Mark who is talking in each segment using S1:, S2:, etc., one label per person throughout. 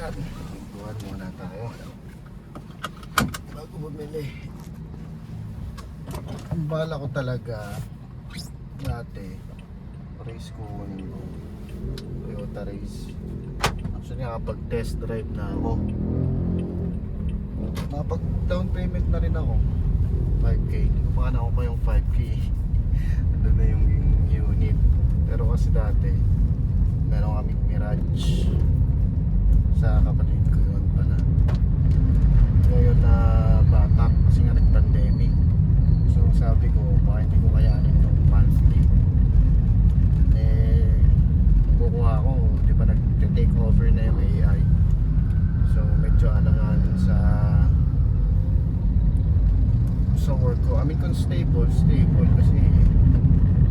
S1: Yan, magbuhat muna tayo bago bumili. Ang bala ko talaga dati, race ko yung Toyota Race. Actually nakapag test drive na ako, nakapag down payment na rin ako 5k. Hindi ko pa na ako pa yung 5k doon na yung unit. Pero kasi dati meron kaming Mirage sa kapatid ko, yun pala. Ngayon na bata kasi nga nag-pandemic, so sabi ko baka hindi ko kayanin yung monthly. Kukuha ko, di ba nag-take over na yung AI, so medyo alanganin sa work ko. I mean kung stable kasi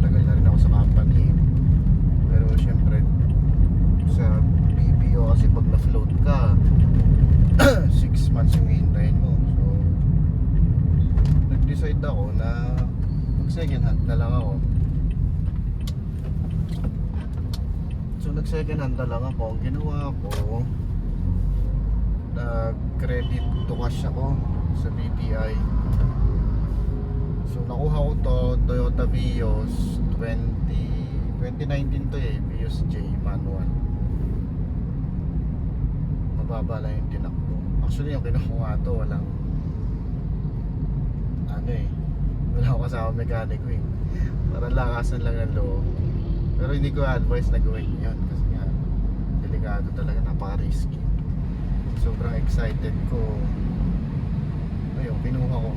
S1: tagal na rin ako sa company. Pero syempre sa BPO kasi pag na-float ka 6 months yung hintayin mo. So nag-decide ako na mag second hand na lang ako. So nag second hand na lang ako. Ang ginawa ko, nag-credit to cash ako sa BPI. So nakuha ko to Toyota Vios 2019 to Vios J manual. Mababa lang yung tinakbo. Actually yung kinukuha to walang wala ako kasama mekaniko para lakasan lang ang loob. Pero hindi ko advise na gawin yun kasi nga delikado talaga, napaka-risky. Sobrang excited ko. Ayun, kinuha ko.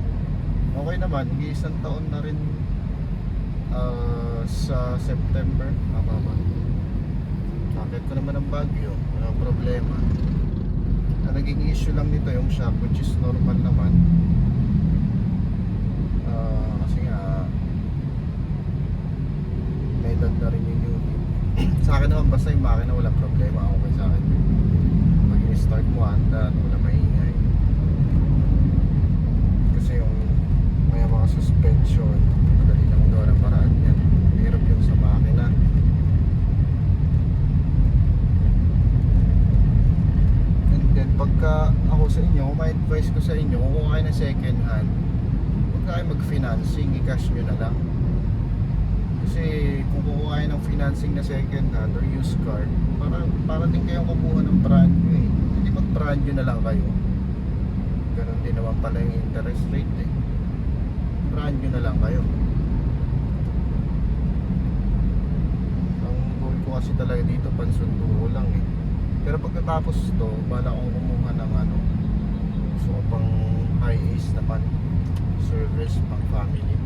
S1: Okay naman, isang taon na rin sa September. Mababa. Nakit ko naman ang Baguio, walang problema. Ang naging issue lang nito yung shock, which is normal naman. Kasi nga may edad na rin yung unit. Sa akin naman basta yung makina walang problema, okay sa akin. Pag i-start mo handa, wala maingay. Kasi yung may mga suspension, madali lang gawa ng paraan yan. Hirap yung sa makina. And then pagka ako sa inyo, may advice ko sa inyo, kung kuha kayo ng second hand, huwag kayo mag-financing, i-cash nyo na lang. Kasi kung kukuha kayo ng financing na second hand or used car, para din kayong kukuha ng brand nyo Hindi mag-brand nyo na lang kayo. Ganon din naman pala yung interest rate brand nyo na lang kayo. Ang goal ko kasi talaga dito pansundo ko lang Pero pagkatapos to, bala kong kumuha ng gusto ko pang high ace naman, service pang family.